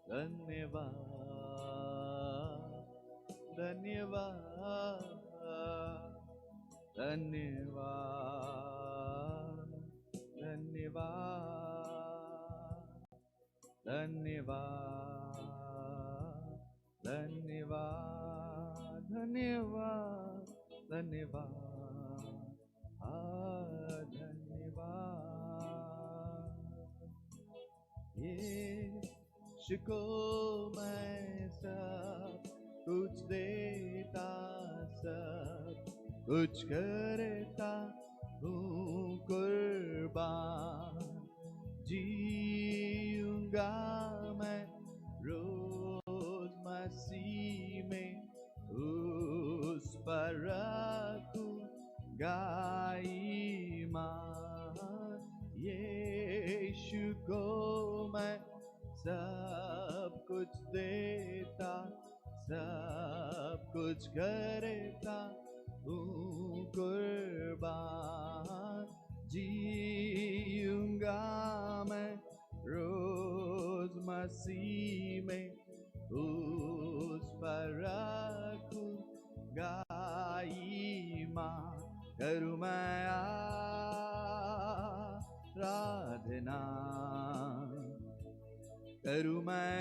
धन्यवाद धन्यवाद धन्यवाद धन्यवाद धन्यवाद धन्यवाद धन्यवाद धन्यवाद धन्यवाद। यीशु को मैं सब कुछ देता, सब कुछ करता हूँ कुर्बान। जीऊंगा मैं रोज मसीह में, उस पर रखूंगा ईमान। यीशु को मैं सब कुछ देता, सब कुछ करता हूँ कुर्बान। जीऊंगा मैं रोज मसीह में, उस पर रखूंगा ईमान। करूँ मैं आराधना, करूँ मैं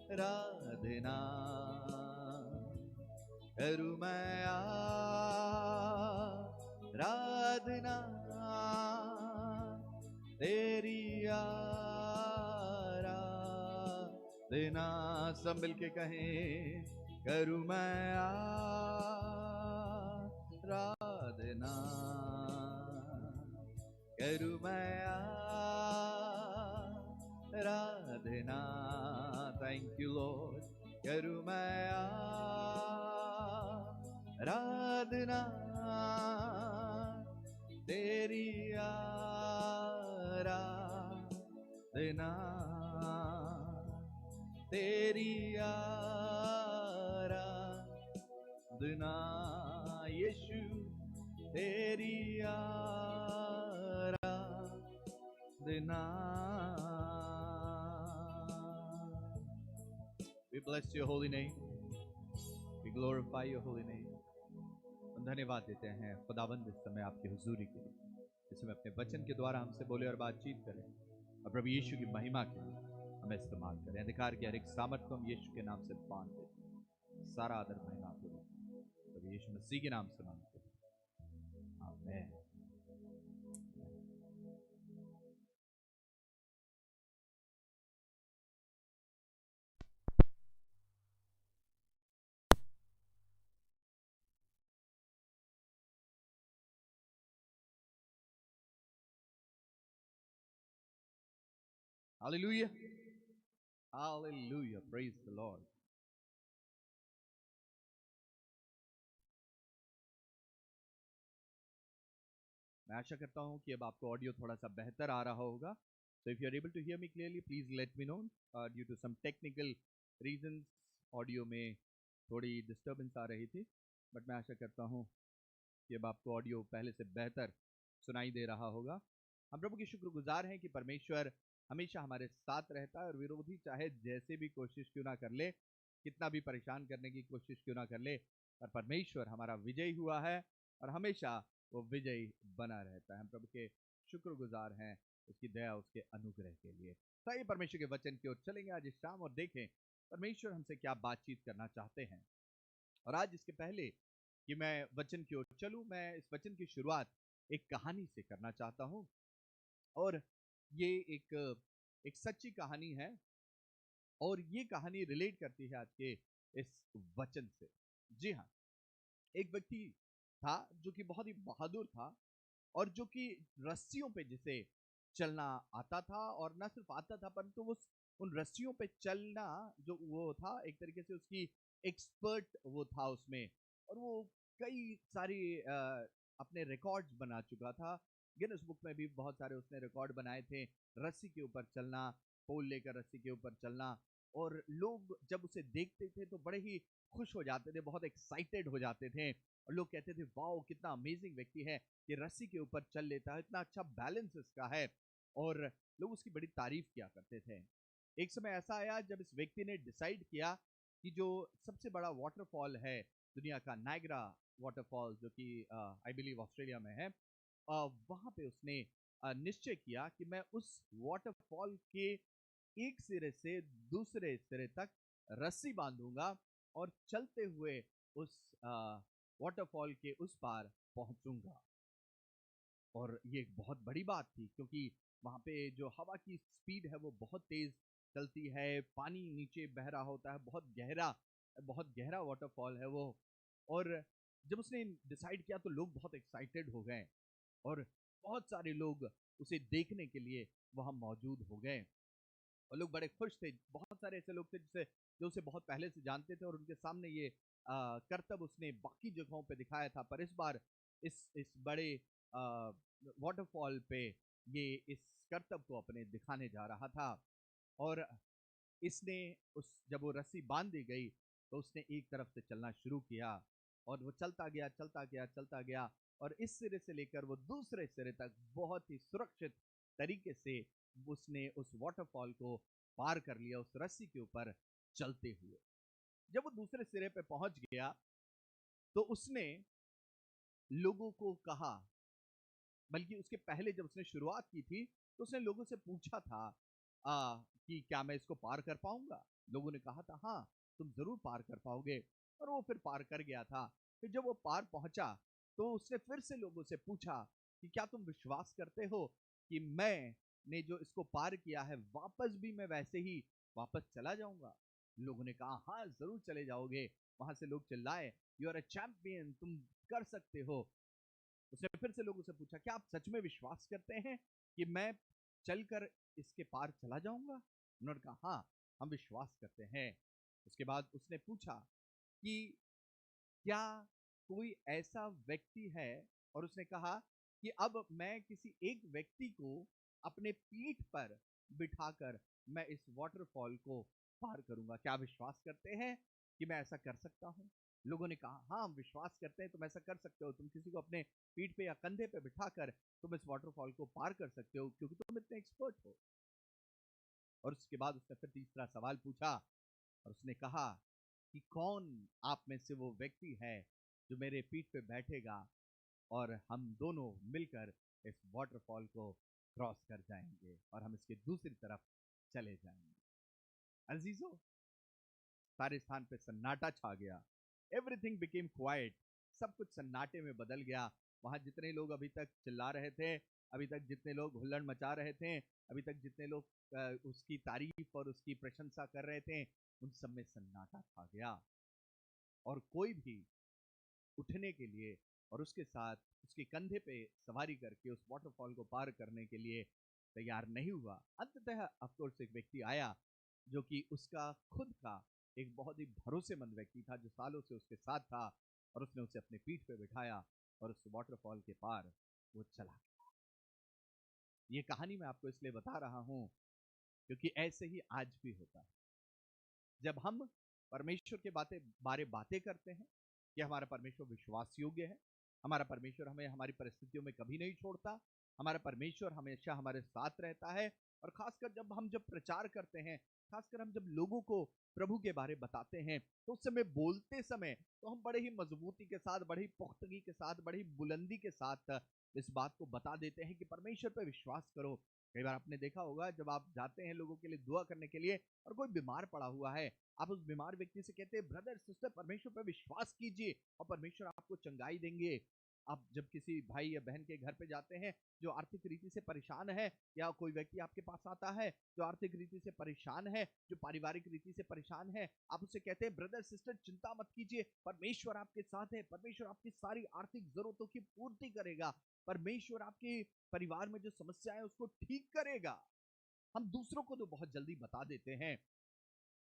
आराधना, करूँ मैं आराधना तेरी आराधना। सब मिलके कहें, करूँ मैं आराधना, करूँ मैं आराधना। Thank you Lord. करूँ मैं आराधना तेरी आराधना, तेरी आराधना। यीशु तेरी आराधना। We bless your holy name. We glorify your holy name. हम धन्यवाद देते हैं खुदावंद इस समय आपकी हुजूरी के लिए, इस समय अपने वचन के द्वारा हमसे बोले और बातचीत करें, और प्रभु यीशु की महिमा के लिए हमें इस्तेमाल करें। अंधकार के हर एक सामर्थ को हम यीशु के नाम से बांध देते हैं। सारा आदर महिमा प्रभु यीशु मसीह के नाम से मांगते हैं, आमीन। Hallelujah. Hallelujah. Praise the Lord. मैं आशा करता हूं कि अब आपको ऑडियो थोड़ा सा बेहतर आ रहा होगा। So if you are able to hear me clearly, please let me know. Due to some technical reasons, audio में थोड़ी डिस्टर्बेंस आ रही थी, बट मैं आशा करता हूं कि अब आपको ऑडियो पहले से बेहतर सुनाई दे रहा होगा। हम प्रभु के शुक्रगुजार हैं कि परमेश्वर हमेशा हमारे साथ रहता है, और विरोधी चाहे जैसे भी कोशिश क्यों ना कर ले, कितना भी परेशान करने की कोशिश क्यों ना कर ले, पर परमेश्वर हमारा विजयी हुआ है और हमेशा वो विजयी बना रहता है। हम प्रभु के शुक्रगुजार हैं उसकी दया, उसके अनुग्रह के लिए। तो आइए परमेश्वर के वचन की ओर चलेंगे आज इस शाम और देखें परमेश्वर हमसे क्या बातचीत करना चाहते हैं। और आज इसके पहले कि मैं वचन की ओर चलूं, मैं इस वचन की शुरुआत एक कहानी से करना चाहता हूं, और ये एक सच्ची कहानी है, और ये कहानी रिलेट करती है आज के इस वचन से। जी हाँ, एक व्यक्ति था जो कि बहुत ही बहादुर था, और जो कि रस्सियों पे जिसे चलना आता था, और न सिर्फ आता था परंतु वो उन रस्सियों पे चलना जो वो था, एक तरीके से उसकी एक्सपर्ट वो था उसमें, और वो कई सारी अपने रिकॉर्ड्स बना चुका था। गिनेस बुक में भी बहुत सारे उसने रिकॉर्ड बनाए थे, रस्सी के ऊपर चलना, पोल लेकर रस्सी के ऊपर चलना, और लोग जब उसे देखते थे तो बड़े ही खुश हो जाते थे, बहुत एक्साइटेड हो जाते थे, और लोग कहते थे वाओ कितना अमेजिंग व्यक्ति है, ये रस्सी के ऊपर चल लेता है, इतना अच्छा बैलेंस इसका है। और लोग उसकी बड़ी तारीफ किया करते थे। एक समय ऐसा आया जब इस व्यक्ति ने डिसाइड किया कि जो सबसे बड़ा वाटरफॉल है दुनिया का, नायग्रा वाटरफॉल, जो कि आई बिलीव ऑस्ट्रेलिया में है, वहां पे उसने निश्चय किया कि मैं उस वाटरफॉल के एक सिरे से दूसरे सिरे तक रस्सी बांधूंगा और चलते हुए उस वाटरफॉल के उस पार पहुंचूंगा। और ये एक बहुत बड़ी बात थी, क्योंकि वहां पे जो हवा की स्पीड है वो बहुत तेज चलती है, पानी नीचे बह रहा होता है, बहुत गहरा वाटरफॉल है वो। और जब उसने डिसाइड किया तो लोग बहुत एक्साइटेड हो गए और बहुत सारे लोग उसे देखने के लिए वहां मौजूद हो गए और लोग बड़े खुश थे। बहुत सारे ऐसे लोग थे जिसे जो उसे बहुत पहले से जानते थे और उनके सामने ये करतब उसने बाकी जगहों पे दिखाया था, पर इस बार इस बड़े वाटरफॉल पे ये इस करतब को अपने दिखाने जा रहा था। और इसने उस जब वो रस्सी बांध दी गई तो उसने एक तरफ से चलना शुरू किया और वो चलता गया चलता गया चलता गया और इस सिरे से लेकर वो दूसरे सिरे तक बहुत ही सुरक्षित तरीके से उसने उस वाटरफॉल को पार कर लिया उस रस्सी के ऊपर चलते हुए। जब वो दूसरे सिरे पे पहुंच गया तो उसने लोगों को कहा, बल्कि उसके पहले जब उसने शुरुआत की थी तो उसने लोगों से पूछा था कि क्या मैं इसको पार कर पाऊंगा। लोगों ने कहा था हाँ, तुम जरूर पार कर पाओगे, और वो फिर पार कर गया था। फिर जब वो पार पहुंचा तो उसने फिर से लोगों से पूछा कि क्या तुम विश्वास करते हो कि मैंने जो इसको पार किया है वापस भी मैं वैसे ही वापस चला जाऊंगा। लोगों ने कहा हाँ, जरूर चले जाओगे। वहां से लोग चिल्लाए, यू आर अ चैंपियन, तुम कर सकते हो। उसने फिर से लोगों से पूछा, क्या आप सच में विश्वास करते हैं कि मैं चलकर इसके पार चला जाऊंगा। उन्होंने कहा हाँ, हम विश्वास करते हैं। उसके बाद उसने पूछा कि क्या कोई ऐसा व्यक्ति है, और उसने कहा कि अब मैं किसी एक व्यक्ति को अपने पीठ पर बिठाकर मैं इस वाटरफॉल को पार करूंगा। क्या आप विश्वास करते हैं कि मैं ऐसा कर सकता हूं। लोगों ने कहा हाँ, हम विश्वास करते हैं, तुम ऐसा कर सकते हो। तुम किसी को अपने पीठ पे या कंधे पे बिठाकर तुम इस वाटरफॉल को पार कर सकते हो, क्योंकि तुम इतने एक्सपर्ट हो। और उसके बाद उसने फिर तीसरा सवाल पूछा और उसने कहा कि कौन आप में से वो व्यक्ति है जो मेरे पीठ पे बैठेगा और हम दोनों मिलकर इस वाटरफॉल को क्रॉस कर जाएंगे और हम इसके दूसरी तरफ चले जाएंगे। अजीजों, सारे स्थान पे सन्नाटा छा गया। Everything became quite. सब कुछ सन्नाटे में बदल गया। वहां जितने लोग अभी तक चिल्ला रहे थे, अभी तक जितने लोग हुल्लड़ मचा रहे थे, अभी तक जितने लोग उसकी तारीफ और उसकी प्रशंसा कर रहे थे, उन सब में सन्नाटा छा गया और कोई भी उठने के लिए और उसके साथ उसके कंधे पे सवारी करके उस वाटरफॉल को पार करने के लिए तैयार नहीं हुआ। अंततः अफकोर्स एक व्यक्ति आया जो कि उसका खुद का एक बहुत ही भरोसेमंद व्यक्ति था, जो सालों से उसके साथ था, और उसने उसे अपने पीठ पे बिठाया और उस वाटरफॉल के पार वो चला गया। ये कहानी मैं आपको इसलिए बता रहा हूं क्योंकि ऐसे ही आज भी होता है। जब हम परमेश्वर के बातें करते हैं कि हमारा परमेश्वर विश्वास योग्य है, हमारा परमेश्वर हमें हमारी परिस्थितियों में कभी नहीं छोड़ता, हमारा परमेश्वर हमेशा हमारे साथ रहता है, और खासकर जब प्रचार करते हैं, खासकर हम जब लोगों को प्रभु के बारे बताते हैं, तो उस समय बोलते समय तो हम बड़े ही मजबूती के साथ, बड़ी पुख्तगी के साथ, बड़ी बुलंदी के साथ इस बात को बता देते हैं कि परमेश्वर पर विश्वास करो। कई बार आपने देखा होगा जब आप जाते हैं लोगों के लिए दुआ करने के लिए और कोई बीमार पड़ा हुआ है, आप उस बीमार व्यक्ति से कहते हैं ब्रदर सिस्टर परमेश्वर पर विश्वास कीजिए और परमेश्वर आपको चंगाई देंगे। आप जब किसी भाई या बहन के घर पे जाते हैं जो आर्थिक रीति से परेशान है, या कोई व्यक्ति आपके पास आता है जो आर्थिक रीति से परेशान है, जो पारिवारिक रीति से परेशान है, आप उससे कहते हैं ब्रदर सिस्टर चिंता मत कीजिए, परमेश्वर आपके साथ है, परमेश्वर आपकी सारी आर्थिक जरूरतों की पूर्ति करेगा, परमेश्वर आपके परिवार में जो समस्या है उसको ठीक करेगा। हम दूसरों को तो बहुत जल्दी बता देते हैं,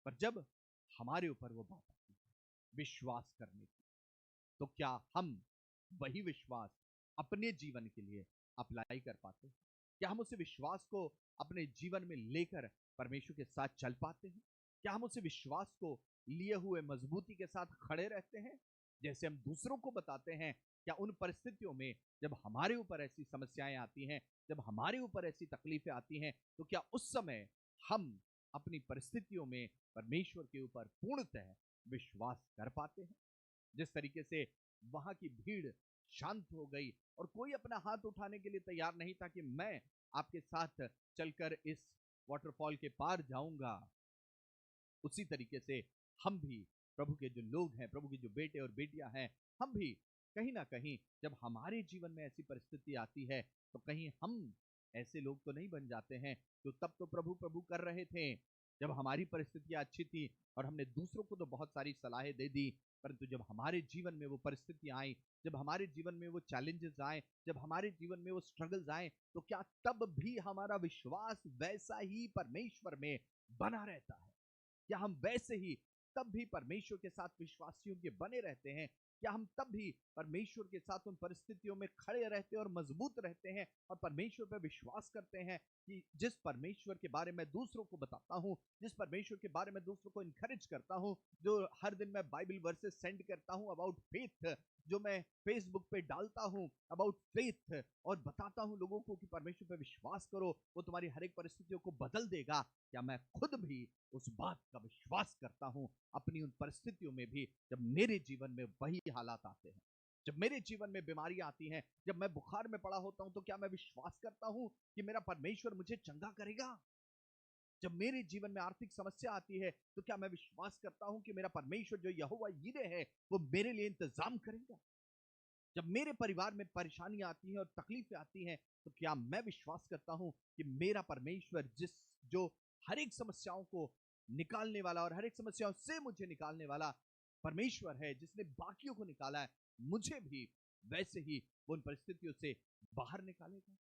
पर जब हमारे ऊपर वो बात आती है विश्वास करने की, तो क्या हम वही विश्वास अपने जीवन के लिए अप्लाई कर पाते हैं? क्या हम उस विश्वास को अपने जीवन में लेकर परमेश्वर के साथ चल पाते हैं? क्या हम उस विश्वास को लिए हुए मजबूती के साथ खड़े रहते हैं जैसे हम दूसरों को बताते हैं? क्या उन परिस्थितियों में जब हमारे ऊपर ऐसी समस्याएं आती हैं, जब हमारे ऊपर ऐसी तकलीफें आती हैं, तो क्या उस समय हम अपनी परिस्थितियों में परमेश्वर के ऊपर पूर्णतः विश्वास कर पाते हैं? जिस तरीके से वहां की भीड़ शांत हो गई और कोई अपना हाथ उठाने के लिए तैयार नहीं था कि मैं आपके साथ चलकर इस वाटरफॉल के पार जाऊंगा, उसी तरीके से हम भी प्रभु के जो लोग हैं, प्रभु के जो बेटे और बेटियां हैं, हम भी कहीं ना कहीं जब हमारे जीवन में ऐसी परिस्थिति आती है, तो कहीं हम ऐसे लोग तो नहीं बन जाते हैं जो तब तो प्रभु प्रभु कर रहे थे जब हमारी परिस्थितियां अच्छी थी और हमने दूसरों को तो बहुत सारी सलाहें दे दी, परंतु जब हमारे जीवन में वो परिस्थितियां आई, जब हमारे जीवन में वो चैलेंजेस आए, जब हमारे जीवन में वो स्ट्रगल्स आए, तो क्या तब भी हमारा विश्वास वैसा ही परमेश्वर में बना रहता है? क्या हम वैसे ही तब भी परमेश्वर के साथ विश्वासियों के बने रहते हैं? क्या हम तब भी परमेश्वर के साथ उन परिस्थितियों में खड़े रहते और मजबूत रहते हैं और परमेश्वर पर विश्वास करते हैं कि जिस परमेश्वर के बारे में दूसरों को बताता हूं, जिस परमेश्वर के बारे में दूसरों को इनकरेज करता हूं, जो हर दिन मैं बाइबल वर्सेस सेंड करता हूं अबाउट फेथ, जो मैं फेसबुक पे डालता हूं अबाउट फेथ और बताता हूं लोगों को कि परमेश्वर पे विश्वास करो, वो तुम्हारी हर एक परिस्थितियों को बदल देगा, क्या मैं खुद भी उस बात का विश्वास करता हूं अपनी उन परिस्थितियों में भी, जब मेरे जीवन में वही हालात आते हैं, जब मेरे जीवन में बीमारियां आती हैं, जब मैं बुखार में पड़ा होता हूं, तो क्या मैं विश्वास करता हूं कि मेरा परमेश्वर मुझे चंगा करेगा? जब मेरे जीवन में आर्थिक समस्या आती है, तो क्या मैं विश्वास करता हूं कि मेरा परमेश्वर जो यहोवा यीरे है, वो मेरे लिए इंतजाम करेगा? जब मेरे परिवार में परेशानियां आती हैं और तकलीफें आती हैं, तो क्या मैं विश्वास करता हूं कि मेरा परमेश्वर जो हर एक समस्याओं को निकालने वाला और हर एक समस्याओं से मुझे निकालने वाला परमेश्वर है, जिसने बाकियों को निकाला है, मुझे भी वैसे ही उन परिस्थितियों से बाहर निकालेगा?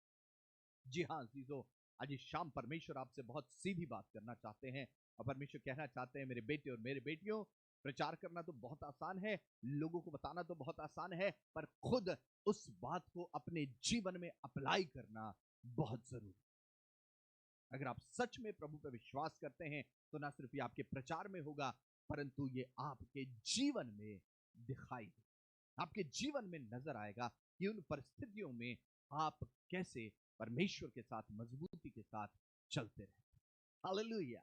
जी हाँ जीजो, आज इस शाम परमेश्वर आपसे बहुत सीधी बात करना चाहते हैं और परमेश्वर कहना चाहते हैं, मेरे बेटे और मेरे बेटियों, प्रचार करना तो बहुत आसान है, लोगों को बताना तो बहुत आसान है, पर खुद उस बात को अपने जीवन में अप्लाई करना बहुत जरूरी है। अगर आप सच में प्रभु पर विश्वास करते हैं, तो ना सिर्फ ये आपके प्रचार में होगा, परंतु ये आपके जीवन में दिखाई देगा, आपके जीवन में नजर आएगा कि उन परिस्थितियों में आप कैसे परमेश्वर के साथ मजबूती के साथ चलते रहे। Hallelujah,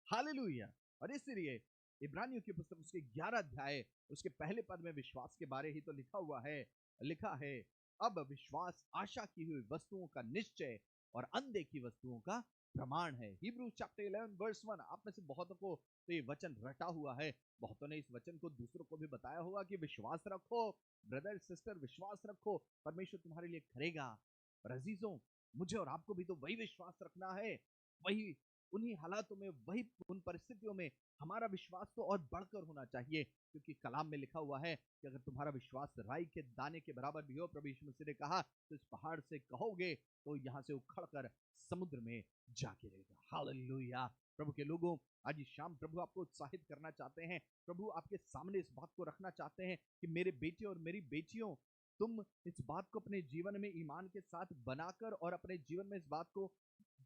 hallelujah. और इसलिए इब्रानियों की पुस्तक उसके 11 अध्याय उसके पहले पद में विश्वास के बारे ही तो लिखा है, अब विश्वास आशा की हुई वस्तुओं का निश्चय और अनदेखी वस्तुओं का प्रमाण है। हिब्रू चैप्टर 11 वर्स 1, आप में से बहुतों को तो ये वचन रटा हुआ है, बहुतों ने इस वचन को दूसरों को भी बताया होगा कि विश्वास रखो ब्रदर सिस्टर, विश्वास रखो, परमेश्वर तुम्हारे लिए करेगा। और अजीजों, मुझे और आपको भी तो वही विश्वास रखना है, वही उन्हीं हालातों में, वही उन परिस्थितियों में हमारा विश्वास तो और बढ़कर होना चाहिए, क्योंकि कलाम में लिखा हुआ है कि अगर तुम्हारा विश्वास राई के दाने के बराबर भी हो, प्रभु यीशु मसीह ने कहा, तो इस पहाड़ से कहोगे तो यहां से उखड़कर समुद्र में जा गिरेगा। हालेलुया। प्रभु के लोगों, आज इस शाम प्रभु आपको उत्साहित करना चाहते हैं, प्रभु आपके सामने इस बात को रखना चाहते हैं कि मेरे बेटे और मेरी बेटियों, तुम इस बात को अपने जीवन में ईमान के साथ बनाकर और अपने जीवन में इस बात को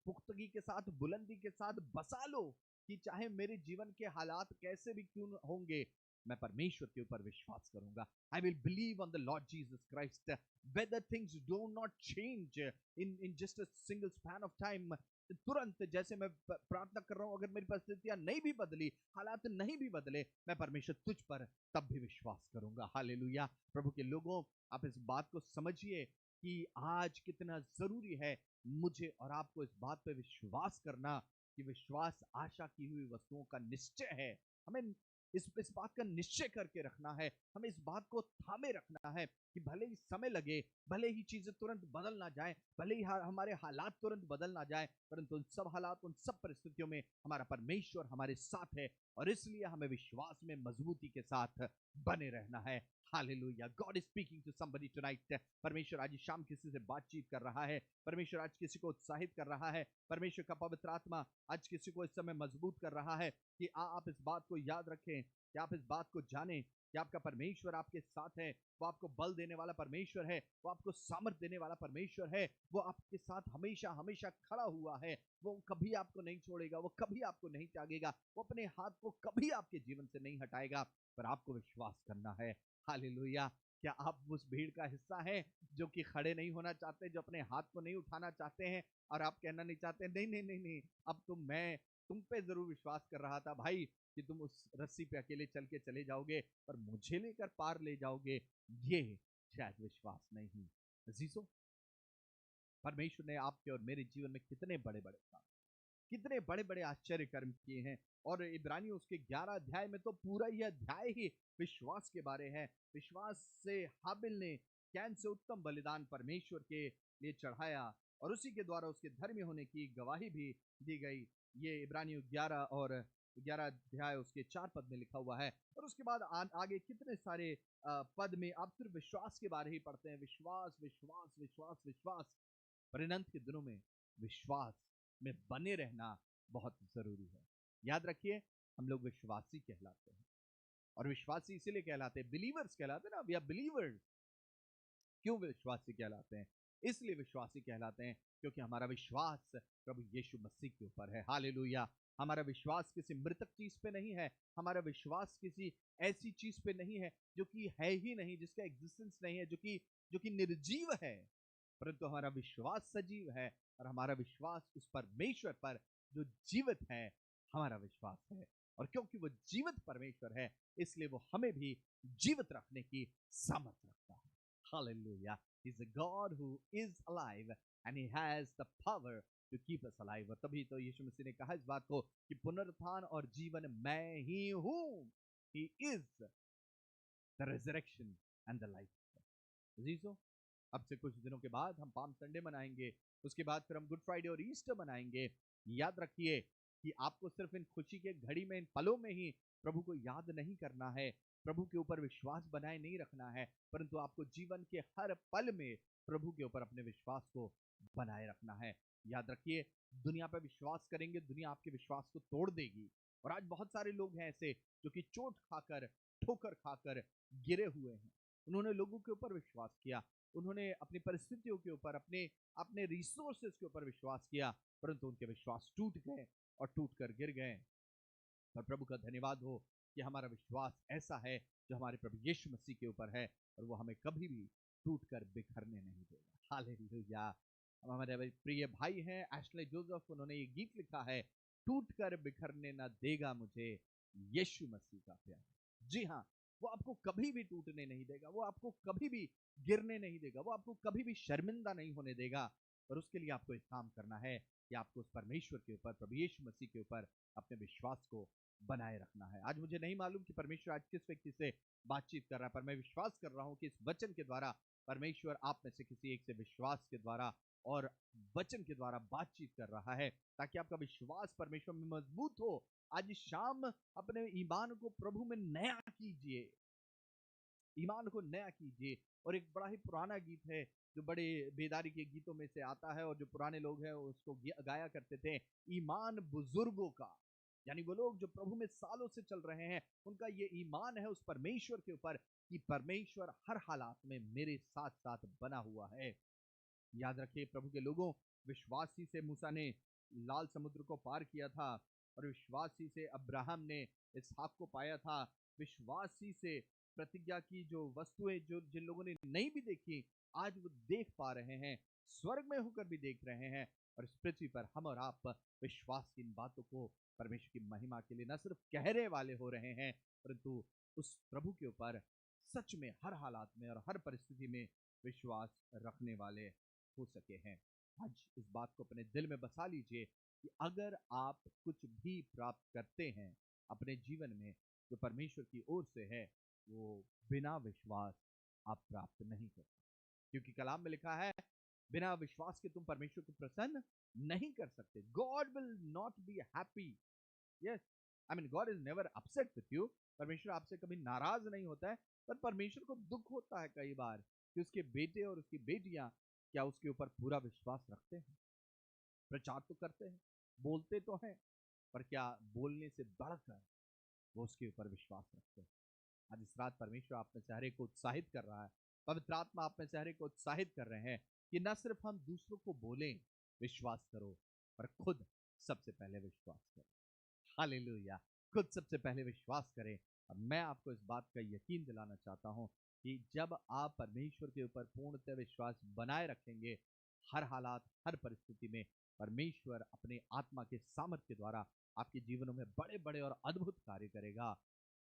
पुख्तगी के साथ, बुलंदी के साथ बसा लो कि चाहे मेरे जीवन के हालात कैसे भी क्यों होंगे, मैं परमेश्वर के ऊपर विश्वास करूंगा। I will believe on the lord Jesus Christ whether things do not change in just a single span of time. तुरंत जैसे मैं प्रार्थना कर रहा हूं, अगर मेरी परिस्थितियां नहीं भी बदली, हालात नहीं भी बदले, मैं परमेश्वर तुझ पर तब भी विश्वास करूंगा। हालेलुया। प्रभु के लोगों, आप इस बात को समझिए कि आज कितना जरूरी है मुझे और आपको इस बात पे विश्वास करना कि विश्वास आशा की हुई वस्तुओं का निश्चय है। हमें इस बात का निश्चय करके रखना है, हमें इस बात को थामे रखना है कि भले ही समय लगे, भले ही चीजें तुरंत बदल ना जाए, भले ही हमारे हालात तुरंत बदल ना जाए, परंतु उन सब हालात, उन सब परिस्थितियों में हमारा परमेश्वर हमारे साथ है और इसलिए हमें विश्वास में मजबूती के साथ बने रहना है। Hallelujah. God is speaking to somebody tonight. परमेश्वर आज शाम किसी से बातचीत कर रहा है, परमेश्वर आज किसी को उत्साहित कर रहा है, परमेश्वर का पवित्र आत्मा आज किसी को इस समय मजबूत कर रहा है कि आप इस बात को याद रखें, कि आप इस बात को जानें कि आपका परमेश्वर आपके साथ है, वो आपको बल देने वाला परमेश्वर है, वो आपको सामर्थ देने वाला परमेश्वर है, वो आपके साथ हमेशा हमेशा खड़ा हुआ है, वो कभी आपको नहीं छोड़ेगा, वो कभी आपको नहीं त्यागेगा, वो अपने हाथ को कभी आपके जीवन से नहीं हटाएगा, पर आपको विश्वास करना है। हालेलुया। क्या आप उस भीड़ का हिस्सा हैं जो कि खड़े नहीं होना चाहते, जो अपने हाथ को नहीं उठाना चाहते हैं और आप कहना नहीं चाहते नहीं नहीं नहीं नहीं, अब मैं तुम पे जरूर विश्वास कर रहा था भाई कि तुम उस रस्सी पे अकेले चल के चले जाओगे पर मुझे लेकर पार ले जाओगे, ये शायद विश्वास नहीं। अजीजों, परमेश्वर ने आपके और मेरे जीवन में कितने बड़े बड़े काम, कितने बड़े बड़े आश्चर्य कर्म किए हैं। और इब्रानियों उसके 11 अध्याय में तो पूरा ही अध्याय ही विश्वास के बारे है। विश्वास से हाबिल ने कैन से उत्तम बलिदान परमेश्वर के लिए चढ़ाया और उसी के द्वारा उसके धर्मी होने की गवाही भी दी गई। ये इब्रानियों 11 और 11 अध्याय उसके 4 पद में लिखा हुआ है। और उसके बाद आगे कितने सारे पद में आप सिर्फ विश्वास के बारे ही पढ़ते हैं, विश्वास विश्वास विश्वास विश्वास। परिणंत के दिनों में विश्वास में बने रहना बहुत जरूरी है। याद रखिए, हम लोग विश्वासी कहलाते हैं और विश्वासी इसीलिए कहलाते हैं, बिलीवर्स कहलाते हैं ना, वी आर बिलीवर्स। क्यों विश्वासी कहलाते हैं? इसलिए विश्वासी कहलाते हैं क्योंकि हमारा विश्वास प्रभु यीशु मसीह के ऊपर है। हालेलुया। हमारा विश्वास किसी मृतक चीज पे नहीं है, हमारा विश्वास किसी ऐसी चीज पे नहीं है जो कि है ही नहीं, जिसका एग्जिस्टेंस नहीं है, जो कि निर्जीव है, परंतु हमारा विश्वास सजीव है और हमारा विश्वास उस परमेश्वर पर जो जीवित है, हमारा विश्वास है। और क्योंकि वो जीवित परमेश्वर है, इसलिए वो हमें भी जीवित रखने की सामर्थ्य रखता है। Hallelujah. He's a God who is alive and he has the power to keep us alive. और तभी तो यीशु मसीह ने कहा इस बात को कि पुनरुत्थान और जीवन मैं ही हूं। He is the resurrection and the life. अजीजों, अब से कुछ दिनों के बाद हम पाम संडे मनाएंगे, उसके बाद फिर हम गुड फ्राइडे और ईस्टर मनाएंगे। याद रखिए कि आपको सिर्फ इन खुशी के घड़ी में, इन पलों में ही प्रभु को याद नहीं करना है, प्रभु के ऊपर विश्वास बनाए नहीं रखना है, परंतु आपको जीवन के हर पल में प्रभु के ऊपर अपने विश्वास को बनाए रखना है। याद रखिए, दुनिया पर विश्वास करेंगे, दुनिया आपके विश्वास को तोड़ देगी। और आज बहुत सारे लोग हैं ऐसे जो कि चोट खाकर, ठोकर खाकर गिरे हुए हैं। उन्होंने लोगों के ऊपर विश्वास किया, उन्होंने अपनी परिस्थितियों के ऊपर, अपने अपने रिसोर्सेज के ऊपर विश्वास किया, परंतु उनके विश्वास टूट गए और टूट कर गिर गए। और प्रभु का धन्यवाद हो कि हमारा विश्वास ऐसा है जो हमारे प्रभु यीशु मसीह के ऊपर है और वो हमें कभी भी टूट कर बिखरने नहीं देगा। हालेलुया। हमारे प्रिय भाई हैं एशले जोसेफ, उन्होंने ये गीत लिखा है, टूट कर बिखरने ना देगा मुझे यीशु मसीह का प्यार। जी हाँ, वो आपको कभी भी टूटने नहीं देगा, वो आपको कभी भी गिरने नहीं देगा, वो आपको कभी भी शर्मिंदा नहीं होने देगा। और उसके लिए आपको एक काम करना है कि आपको उस परमेश्वर के ऊपर, प्रभु यीशु मसीह के ऊपर अपने विश्वास को बनाए रखना है। आज मुझे नहीं मालूम कि परमेश्वर आज किस व्यक्ति से बातचीत कर रहा है, पर मैं विश्वास कर रहा हूं कि इस वचन के द्वारा परमेश्वर आप में से किसी एक से विश्वास के द्वारा और वचन के द्वारा बातचीत कर रहा है, ताकि आपका विश्वास परमेश्वर में मजबूत हो। आज शाम अपने ईमान को प्रभु में नया कीजिए, ईमान को नया कीजिए। और एक बड़ा ही पुराना गीत है जो बड़े बेदारी के गीतों में से आता है और जो पुराने लोग हैं उसको गाया करते थे, ईमान बुजुर्गों का, यानी वो लोग जो प्रभु में सालों से चल रहे हैं, उनका ये ईमान है उस परमेश्वर के ऊपर कि परमेश्वर हर हालात में मेरे साथ साथ बना हुआ है। याद रखिए प्रभु के लोगों, विश्वासी से मूसा ने लाल समुद्र को पार किया था और विश्वासी से अब्राहम ने इसहाक को पाया था। विश्वासी से प्रतिज्ञा की जो वस्तुएं जो जिन लोगों ने नहीं भी देखी, आज वो देख पा रहे हैं, स्वर्ग में होकर भी देख रहे हैं। और इस पृथ्वी पर हम और आप विश्वास की इन बातों को परमेश्वर की महिमा के लिए न सिर्फ कहने वाले हो रहे हैं, परंतु उस प्रभु के ऊपर सच में हर हालात में और हर परिस्थिति में विश्वास रखने वाले हो सके हैं। आज इस बात को अपने दिल में बसा लीजिए कि अगर आप कुछ भी प्राप्त करते हैं अपने जीवन में जो परमेश्वर की ओर से है, वो बिना विश्वास आप प्राप्त नहीं कर सकते, क्योंकि कलाम में लिखा है बिना विश्वास के तुम परमेश्वर को प्रसन्न नहीं कर सकते। God will not be happy, yes, I mean God is never upset with you. परमेश्वर आपसे कभी नाराज नहीं होता है, पर परमेश्वर को दुख होता है कई बार कि उसके बेटे और उसकी बेटियां क्या उसके ऊपर पूरा विश्वास रखते हैं। प्रचार तो करते हैं, बोलते तो हैं, पर क्या बोलने से बढ़कर वो उसके ऊपर विश्वास रखते हैं। आज इस रात परमेश्वर आप में चेहरे को उत्साहित कर रहा है, पवित्र आत्मा आप में चेहरे को उत्साहित कर रहे हैं कि न सिर्फ हम दूसरों को बोलें विश्वास करो, पर खुद सबसे पहले विश्वास करो। हालेलुया। खुद सबसे पहले विश्वास करें। और मैं आपको इस बात का यकीन दिलाना चाहता हूं कि जब आप परमेश्वर के ऊपर पूर्णतः विश्वास बनाए रखेंगे, हर हालात, हर परिस्थिति में परमेश्वर अपने आत्मा के सामर्थ्य के द्वारा आपके जीवनों में बड़े बड़े और अद्भुत कार्य करेगा।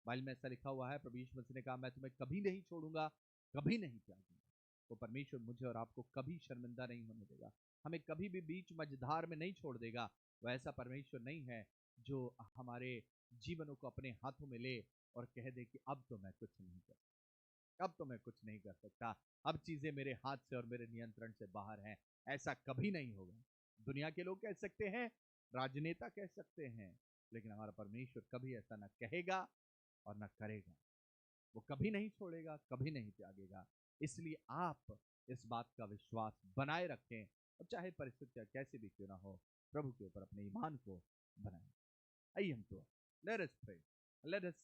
बाइबल में ऐसा लिखा हुआ है, प्रभु यीशु मसीह ने कहा, मैं तुम्हें कभी नहीं छोड़ूंगा, कभी नहीं त्यागूंगा। वो परमेश्वर मुझे और आपको कभी शर्मिंदा नहीं होने देगा, हमें कभी भी बीच मझधार में नहीं छोड़ देगा। वह ऐसा परमेश्वर नहीं है जो हमारे जीवनों को अपने हाथों में ले और कह दे कि अब तो मैं कुछ नहीं कर सकता, अब तो मैं कुछ नहीं कर सकता, अब चीजें मेरे हाथ से और मेरे नियंत्रण से बाहर हैं। ऐसा कभी नहीं होगा। दुनिया के लोग कह सकते हैं, राजनेता कह सकते हैं, लेकिन हमारा परमेश्वर कभी ऐसा ना कहेगा और ना करेगा। वो कभी नहीं छोड़ेगा, कभी नहीं त्यागेगा। इसलिए आप इस बात का विश्वास बनाए रखें, और चाहे परिस्थितियां कैसी भी क्यों ना हो, प्रभु के ऊपर अपने ईमान को बनाएं। आइए हम तो let us pray, let us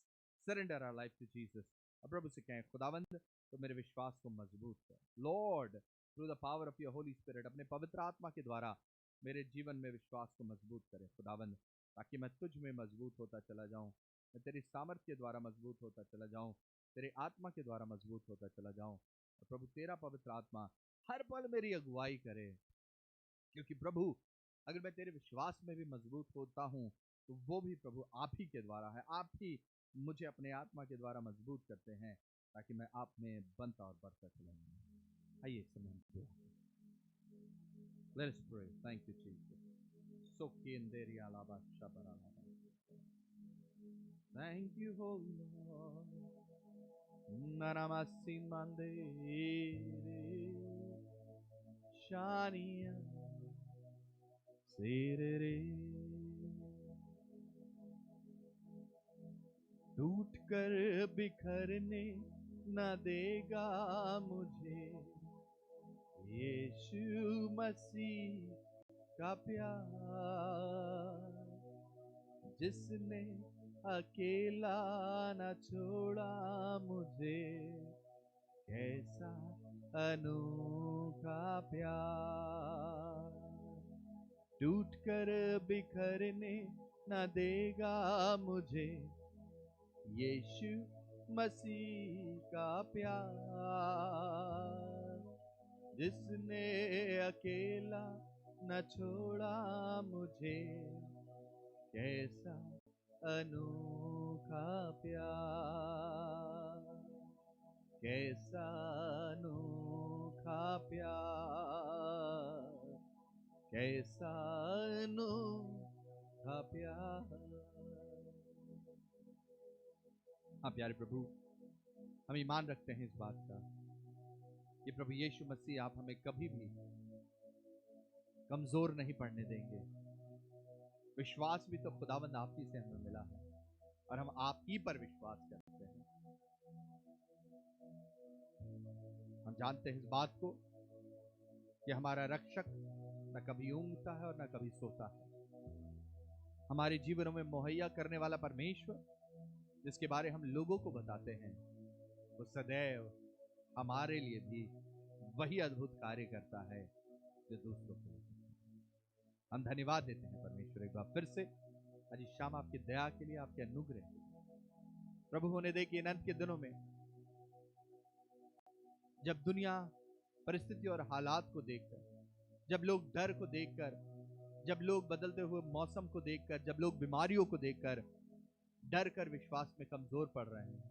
surrender our life to Jesus. अब प्रभु से कहें, खुदावंद तो मेरे विश्वास को मजबूत कर, Lord through the power of your Holi spirit, अपने पवित्र आत्मा के द्वारा मेरे जीवन में विश्वास को मजबूत करें खुदावंद, ताकि मैं तुझ में मजबूत होता चला जाऊं, मैं तेरी सामर्थ्य के द्वारा मजबूत होता चला जाऊं, तेरे आत्मा के द्वारा मजबूत होता चला जाऊं। और प्रभु तेरा पवित्र आत्मा हर पल मेरी अगुवाई करे, क्योंकि प्रभु अगर मैं तेरे विश्वास में भी मजबूत होता हूँ तो वो भी प्रभु आप ही के द्वारा है। आप ही मुझे अपने आत्मा के द्वारा मजबूत करते हैं, ताकि मैं आप में बनता और बढ़ता चला जाऊं। आइए समय दुआ। Let us pray. Thank you, Jesus. Thank you, Holy Lord. Naramasi mandere shaniya serere, टूट कर बिखरने न देगा मुझे यीशु मसीह का प्यार, जिसने अकेला न छोड़ा मुझे, कैसा अनोखा प्यार। टूट कर बिखरने न देगा मुझे यीशु मसीह का प्यार, जिसने अकेला न छोड़ा मुझे, कैसा अनोखा प्यार, कैसा अनोखा प्यार, कैसा अनोखा प्यार। हाँ प्यारे प्रभु, हम ईमान रखते हैं इस बात का कि प्रभु यीशु मसीह आप हमें कभी भी कमजोर नहीं पड़ने देंगे। विश्वास भी तो खुदावंद आप ही से हमें मिला है और हम आप ही पर विश्वास करते हैं। हम जानते हैं इस बात को कि हमारा रक्षक न कभी ऊँघता है और न कभी सोता है। हमारे जीवनों में मुहैया करने वाला परमेश्वर, जिसके बारे हम लोगों को बताते हैं, वो सदैव हमारे लिए भी वही अद्भुत कार्य करता है जो दूसरों को। हम धन्यवाद देते हैं परमेश्वर एक बार फिर से आज शाम आपकी दया के लिए, आपके अनुग्रह प्रभु होने दे कि इन अंत के दिनों में जब दुनिया परिस्थिति और हालात को देखकर, जब लोग डर को देखकर, जब लोग बदलते हुए मौसम को देखकर, जब लोग बीमारियों को देखकर डर कर विश्वास में कमजोर पड़ रहे हैं,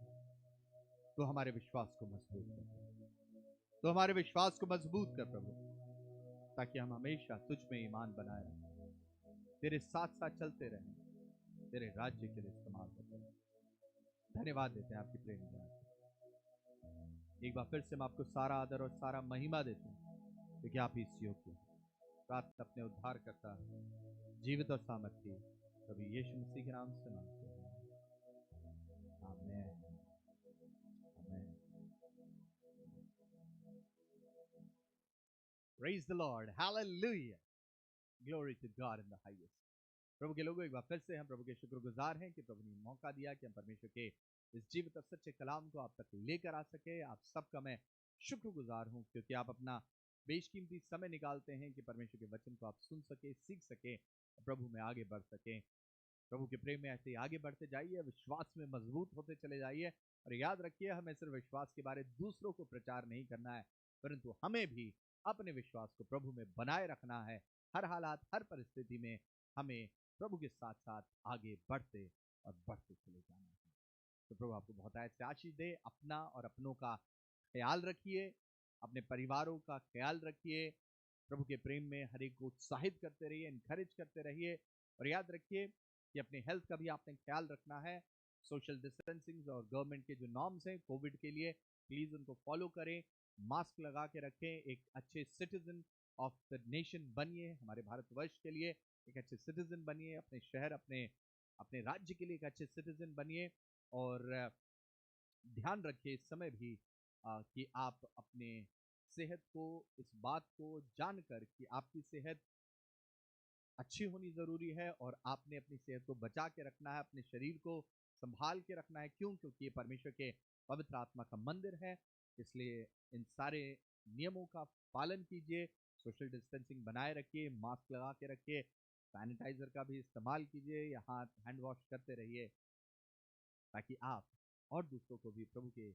तो हमारे विश्वास को मजबूत कर, तो हमारे विश्वास को मजबूत कर प्रभु, ताकि हम हमेशा तुझ में ईमान बनाए रखें, तेरे साथ साथ चलते रहें, तेरे राज्य के लिए इस्तेमाल होते हैं। धन्यवाद देते हैं आपकी प्रेम दया। एक बार फिर से हम आपको सारा आदर और सारा महिमा देते हैं, क्योंकि आप ही इस योग्य हैं। रात अपने उद्धार करता जीवित और सामर्थी प्रभु यीशु मसीह के नाम से मांगते हैं, आमीन। आमीन। Praise the Lord. Hallelujah. Glory to God in the highest. प्रभु के लोगों, एक बार फिर से हम प्रभु के शुक्रगुजार हैं कि प्रभु ने मौका दिया कि हम परमेश्वर के इस जीवित और सच्चे कलाम को आप तक लेकर आ सके। आप सबका मैं शुक्रगुजार हूं, क्योंकि आप अपना बेशकीमती समय निकालते हैं कि परमेश्वर के वचन को आप सुन सके, सीख सके, प्रभु में आगे बढ़ सके। प्रभु के प्रेम में ऐसे ही आगे बढ़ते जाइए, विश्वास में मजबूत होते चले जाइए, और याद रखिए, हमें सिर्फ विश्वास के बारे दूसरों को प्रचार नहीं करना है, परंतु हमें भी अपने विश्वास को प्रभु में बनाए रखना है। हर हालात, हर परिस्थिति में हमें प्रभु के साथ साथ आगे बढ़ते और बढ़ते चले जाना है। तो प्रभु आपको बहुत से आशीष दे। अपना और अपनों का ख्याल रखिए, अपने परिवारों का ख्याल रखिए, प्रभु के प्रेम में हर एक को उत्साहित करते रहिए, इनकरेज करते रहिए। और याद रखिए कि अपने हेल्थ का भी आपने ख्याल रखना है। सोशल डिस्टेंसिंग और गवर्नमेंट के जो नॉर्म्स हैं कोविड के लिए, प्लीज उनको फॉलो करें, मास्क लगा के रखें, एक अच्छे सिटीजन ऑफ द नेशन बनिए। हमारे भारतवर्ष के लिए एक अच्छे सिटीजन बनिए, अपने शहर, अपने अपने राज्य के लिए एक अच्छे सिटीजन बनिए। और ध्यान रखिए इस समय भी कि आप अपने सेहत को, इस बात को जानकर कि आपकी सेहत अच्छी होनी जरूरी है और आपने अपनी सेहत को बचा के रखना है, अपने शरीर को संभाल के रखना है। क्यों? क्योंकि ये परमेश्वर के पवित्र आत्मा का मंदिर है। इसलिए इन सारे नियमों का पालन कीजिए, सोशल डिस्टेंसिंग बनाए रखिए, मास्क लगा के रखिए, सैनिटाइजर का भी इस्तेमाल कीजिए या हाथ हैंड वॉश करते रहिए, ताकि आप और दूसरों को भी प्रभु के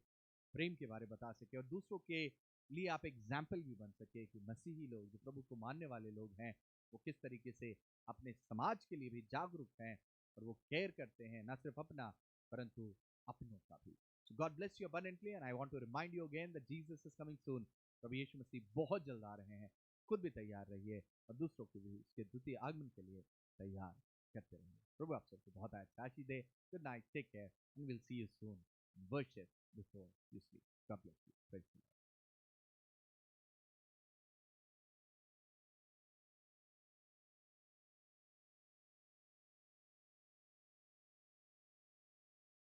प्रेम के बारे बता सके और दूसरों के लिए आप एग्जाम्पल भी बन सके कि मसीही लोग, जो प्रभु को मानने वाले लोग हैं, वो किस तरीके से अपने समाज के लिए भी जागरूक हैं और वो केयर करते हैं, ना सिर्फ अपना परंतु अपनों का भी। So God bless you abundantly and I want to remind you again that Jesus is coming soon. प्रभु यीशु मसीह बहुत जल्द आ रहे हैं। खुद भी तैयार रहिए और दूसरों को भी उसके द्वितीय आगमन के लिए तैयार करते रहिए। प्रभु आप सबको बहुत आशीष दे। Good night, take care, and we'll see you soon. Worship before